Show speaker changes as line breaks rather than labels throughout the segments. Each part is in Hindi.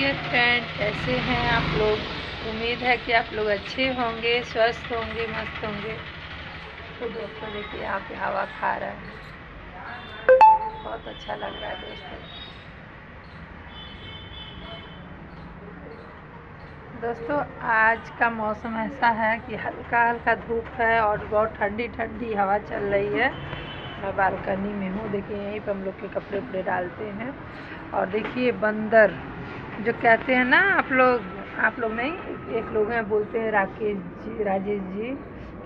डियर फ्रेंड, कैसे हैं आप लोग। उम्मीद है कि आप लोग अच्छे होंगे, स्वस्थ होंगे, मस्त होंगे। तो दोस्तों देखिए यहाँ पे हवा खा रहा है, बहुत अच्छा लग रहा है दोस्तों आज का मौसम ऐसा है कि हल्का हल्का धूप है और बहुत ठंडी ठंडी हवा चल रही है। मैं बालकनी में हूँ, देखिए यहीं पर हम लोग के कपड़े उपड़े डालते हैं। और देखिए बंदर जो कहते हैं ना, आप लोग नहीं, एक लोग हैं बोलते हैं, राजेश जी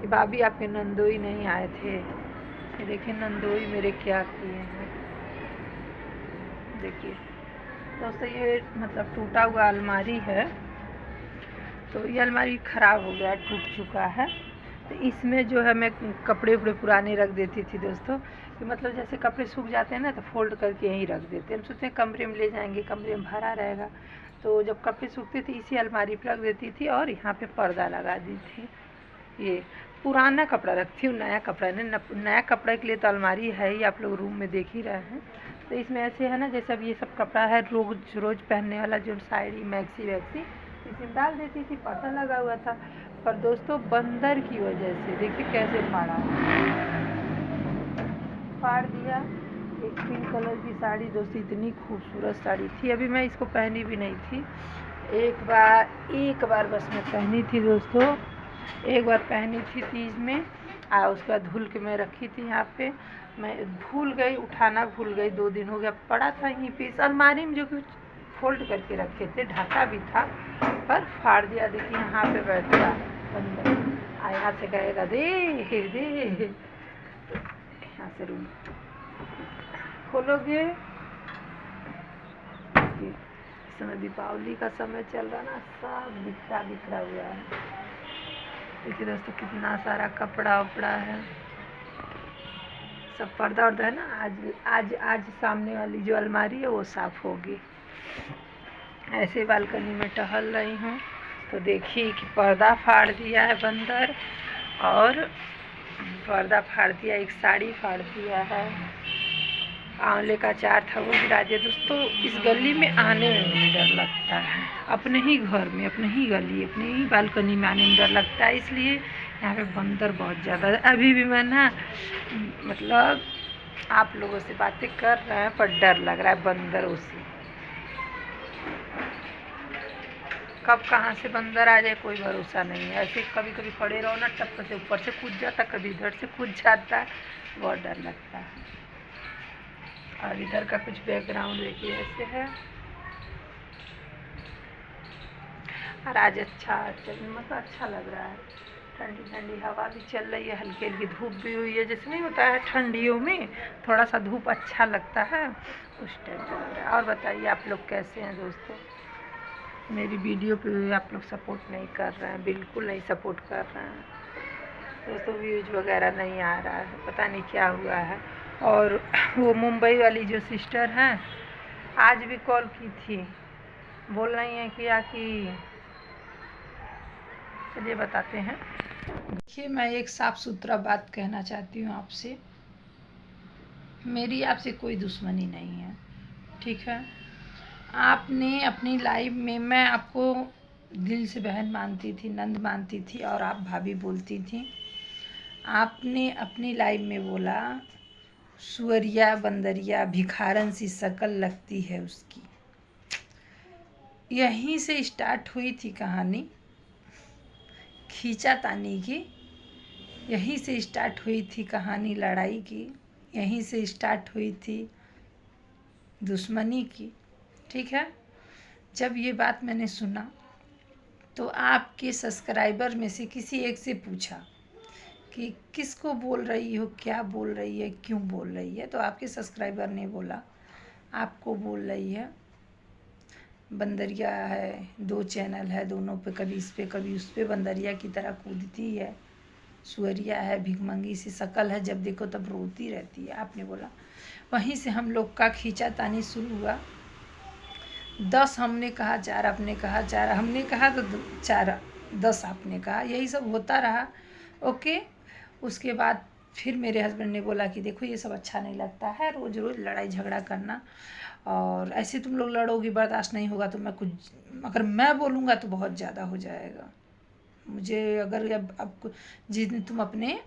कि भाभी आपके नंदोई नहीं आए थे। ये देखिए नंदोई मेरे क्या किए हैं। देखिए दोस्तों ये मतलब टूटा हुआ अलमारी है, तो ये अलमारी ख़राब हो गया, टूट चुका है। तो इसमें जो है मैं कपड़े उपड़े पुराने रख देती थी दोस्तों, कि मतलब जैसे कपड़े सूख जाते हैं ना तो फोल्ड करके यहीं रख देते हैं। हम सोचते हैं कमरे में ले जाएंगे, कमरे में भरा रहेगा। तो जब कपड़े सूखते थे इसी अलमारी पर रख देती थी और यहाँ पे पर्दा लगा दी थी। ये पुराना कपड़ा रखती हूँ, नया कपड़ा नहीं। नया कपड़े के लिए तो अलमारी है ही, आप लोग रूम में देख ही रहे हैं। तो इसमें ऐसे है ना, जैसे अब ये सब कपड़ा है रोज़ रोज़ पहनने वाला, जो साड़ी मैक्सी वैक्सी इसमें डाल देती थी, पर्दा लगा हुआ था। पर दोस्तों बंदर की वजह से देखिए कैसे फाड़ दिया। एक पिंक कलर की साड़ी दोस्तों, इतनी खूबसूरत साड़ी थी, अभी मैं इसको पहनी भी नहीं थी। एक बार बस मैं पहनी थी दोस्तों, एक बार पहनी थी तीज में, और उसके बाद धुल के मैं रखी थी यहाँ पे। मैं भूल गई, उठाना भूल गई, 2 दिन हो गया, पड़ा था यहीं पे इस अलमारी में, जो कि फोल्ड करके रखे थे, ढका भी था, पर फाड़ दिया। देखिए यहाँ पे बैठा बंदर, यहाँ से कहेगा दे दे, तो यहाँ से रूम खोलोगे। इस समय दीपावली का समय चल रहा ना, सब बिखरा हुआ है। देखिए दोस्तों कितना सारा कपड़ा उपड़ा है, सब पर्दा वर्दा है ना। आज सामने वाली जो अलमारी है वो साफ़ होगी। ऐसे बालकनी में टहल रही हूँ तो देखिए कि पर्दा फाड़ दिया है बंदर, और पर्दा फाड़ दिया, एक साड़ी फाड़ दिया है। आंवले का अचार था वो गिरा दिया। दोस्तों इस गली में आने में मुझे डर लगता है, अपने ही घर में, अपने ही गली, अपने ही बालकनी में आने में डर लगता है, इसलिए यहाँ पे बंदर बहुत ज़्यादा है। अभी भी मैं ना मतलब आप लोगों से बातें कर रहे हैं पर डर लग रहा है बंदरों से। कब कहाँ से बंदर आ जाए कोई भरोसा नहीं है। ऐसे कभी कभी खड़े रहो ना, टप से ऊपर से कूद जाता, कभी इधर से कूद जाता है, बहुत डर लगता है। और इधर का कुछ बैकग्राउंड देखिए ऐसे है। और आज मतलब अच्छा लग रहा है, ठंडी ठंडी हवा भी चल रही है, हल्की हल्की धूप भी हुई है। जैसे नहीं होता है ठंडियों में थोड़ा सा धूप अच्छा लगता है, उस टाइप का लग रहा है। और बताइए आप लोग कैसे हैं दोस्तों। मेरी वीडियो पे आप लोग सपोर्ट नहीं कर रहे हैं, बिल्कुल नहीं सपोर्ट कर रहे हैं दोस्तों। व्यूज वगैरह नहीं आ रहा है, पता नहीं क्या हुआ है। और वो मुंबई वाली जो सिस्टर हैं, आज भी कॉल की थी, बोल रही हैं क्या कि चलिए बताते हैं। देखिए मैं एक साफ़ सुथरा बात कहना चाहती हूँ आपसे, मेरी आपसे कोई दुश्मनी नहीं है, ठीक है। आपने अपनी लाइफ में, मैं आपको दिल से बहन मानती थी, नंद मानती थी, और आप भाभी बोलती थी। आपने अपनी लाइफ में बोला सुअरिया बंदरिया भिखारन सी शक्ल लगती है उसकी। यहीं से स्टार्ट हुई थी कहानी खींचातानी की, यहीं से स्टार्ट हुई थी कहानी लड़ाई की, यहीं से स्टार्ट हुई थी दुश्मनी की, ठीक है। जब ये बात मैंने सुना तो आपके सब्सक्राइबर में से किसी एक से पूछा कि किसको बोल रही हो, क्या बोल रही है, क्यों बोल रही है। तो आपके सब्सक्राइबर ने बोला आपको बोल रही है। बंदरिया है, 2 चैनल है, दोनों पे कभी इस पे कभी उस पे बंदरिया की तरह कूदती है। सुअरिया है, भिखमंगी सी शक्ल है, जब देखो तब रोती रहती है, आपने बोला। वहीं से हम लोग का खींचातानी शुरू हुआ। 10 हमने कहा, 4 आपने कहा, 4 हमने कहा, तो 4 10 आपने कहा, यही सब होता रहा। ओके। उसके बाद फिर मेरे हस्बैंड ने बोला कि देखो ये सब अच्छा नहीं लगता है, रोज़ रोज़ लड़ाई झगड़ा करना। और ऐसे तुम लोग लड़ोगी, बर्दाश्त नहीं होगा तो मैं कुछ, अगर मैं बोलूँगा तो बहुत ज़्यादा हो जाएगा। मुझे अगर अब जिस दिन तुम अपने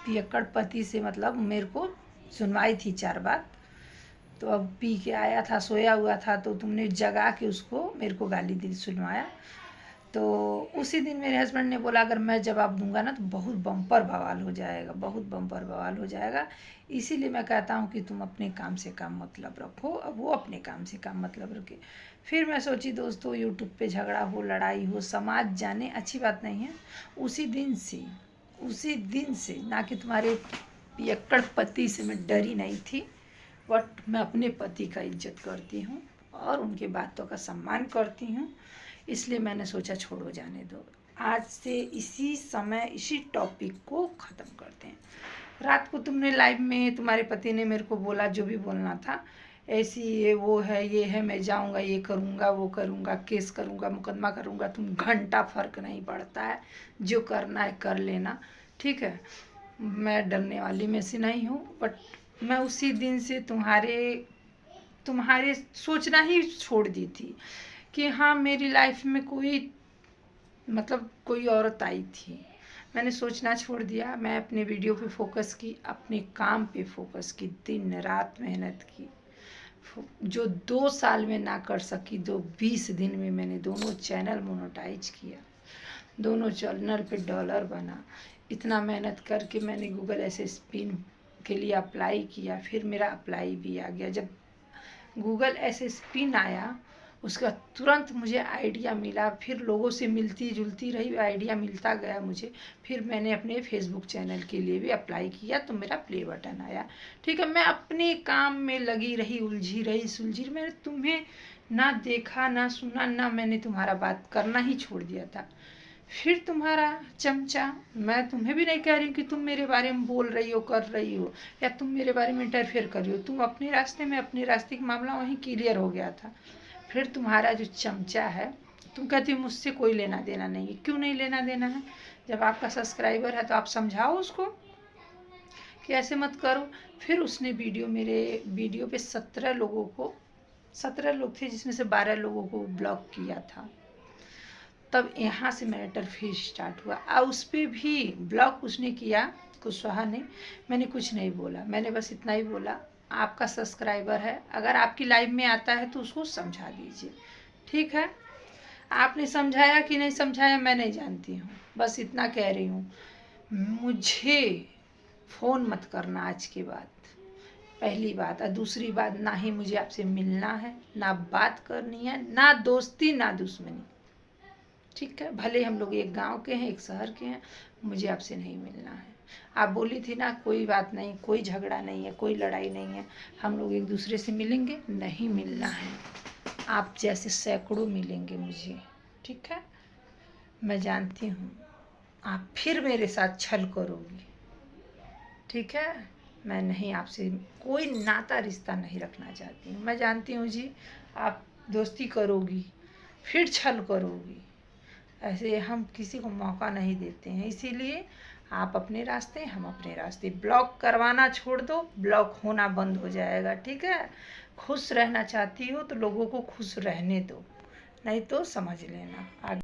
पियक्कड़ पति से मतलब मेरे को सुनवाई थी 4 बात, तो अब पी के आया था, सोया हुआ था, तो तुमने जगा के उसको मेरे को गाली दी, सुनवाया। तो उसी दिन मेरे हस्बैंड ने बोला अगर मैं जवाब दूंगा ना तो बहुत बम्पर बवाल हो जाएगा, बहुत बम्पर बवाल हो जाएगा। इसीलिए मैं कहता हूँ कि तुम अपने काम से काम मतलब रखो। अब वो अपने काम से काम मतलब रखे। फिर मैं सोची दोस्तों यूट्यूब पे झगड़ा हो, लड़ाई हो, समाज जाने, अच्छी बात नहीं है। उसी दिन से ना कि तुम्हारे पियक्कड़ पति से मैं डरी नहीं थी, बट मैं अपने पति का इज्जत करती हूँ और उनकी बातों का सम्मान करती हूँ। इसलिए मैंने सोचा छोड़ो, जाने दो। आज से इसी समय इसी टॉपिक को ख़त्म करते हैं। रात को तुमने लाइव में तुम्हारे पति ने मेरे को बोला जो भी बोलना था, ऐसी ये वो है, ये है, मैं जाऊंगा, ये करूंगा, वो करूंगा, केस करूंगा, मुकदमा करूंगा। तुम घंटा फ़र्क नहीं पड़ता है, जो करना है कर लेना, ठीक है। मैं डरने वाली में से नहीं हूँ, बट मैं उसी दिन से तुम्हारे सोचना ही छोड़ दी थी कि हाँ मेरी लाइफ में कोई मतलब कोई औरत आई थी। मैंने सोचना छोड़ दिया। मैं अपने वीडियो पे फोकस की, अपने काम पे फोकस की, दिन रात मेहनत की। जो 2 साल में ना कर सकी, 20 दिन में मैंने दोनों चैनल मोनेटाइज किया, दोनों चैनल पे डॉलर बना। इतना मेहनत करके मैंने गूगल एसएसपी के लिए अप्लाई किया, फिर मेरा अप्लाई भी आ गया। जब गूगल एसएसपी आया उसका तुरंत मुझे आइडिया मिला, फिर लोगों से मिलती जुलती रही, आइडिया मिलता गया मुझे। फिर मैंने अपने फेसबुक चैनल के लिए भी अप्लाई किया तो मेरा प्ले बटन आया, ठीक है। मैं अपने काम में लगी रही, उलझी रही, सुलझी रही। मैंने तुम्हें ना देखा ना सुना, ना मैंने तुम्हारा बात करना ही छोड़ दिया था। फिर तुम्हारा चमचा, मैं तुम्हें भी नहीं कह रही हूँ कि तुम मेरे बारे में बोल रही हो, कर रही हो, या तुम मेरे बारे में इंटरफेयर कर रही हो। तुम अपने रास्ते में, अपने रास्ते का मामला वहीं क्लियर हो गया था। फिर तुम्हारा जो चमचा है, तुम कहती हो मुझसे कोई लेना देना नहीं है। क्यों नहीं लेना देना है? जब आपका सब्सक्राइबर है तो आप समझाओ उसको कि ऐसे मत करो। फिर उसने मेरे वीडियो पे 17 लोग थे, जिसमें से 12 लोगों को ब्लॉक किया था। तब यहाँ से मेरा इंटरफेयर स्टार्ट हुआ। और उस पर भी ब्लॉक उसने किया, कुशवाहा ने। मैंने कुछ नहीं बोला, मैंने बस इतना ही बोला आपका सब्सक्राइबर है, अगर आपकी लाइव में आता है तो उसको समझा दीजिए, ठीक है। आपने समझाया कि नहीं समझाया मैं नहीं जानती हूँ, बस इतना कह रही हूँ। मुझे फ़ोन मत करना आज के बाद, पहली बात। और दूसरी बात, ना ही मुझे आपसे मिलना है, ना बात करनी है, ना दोस्ती ना दुश्मनी, ठीक है। भले हम लोग एक गांव के हैं, एक शहर के हैं, मुझे आपसे नहीं मिलना है। आप बोली थी ना कोई बात नहीं, कोई झगड़ा नहीं है, कोई लड़ाई नहीं है, हम लोग एक दूसरे से मिलेंगे, नहीं मिलना है। आप जैसे सैकड़ों मिलेंगे मुझे, ठीक है। मैं जानती हूँ आप फिर मेरे साथ छल करोगी, ठीक है। मैं नहीं, आपसे कोई नाता रिश्ता नहीं रखना चाहती हूँ। मैं जानती हूँ जी आप दोस्ती करोगी, फिर छल करोगी। ऐसे हम किसी को मौका नहीं देते हैं। इसीलिए आप अपने रास्ते, हम अपने रास्ते। ब्लॉक करवाना छोड़ दो, ब्लॉक होना बंद हो जाएगा, ठीक है। खुश रहना चाहती हो तो लोगों को खुश रहने दो, नहीं तो समझ लेना आगे।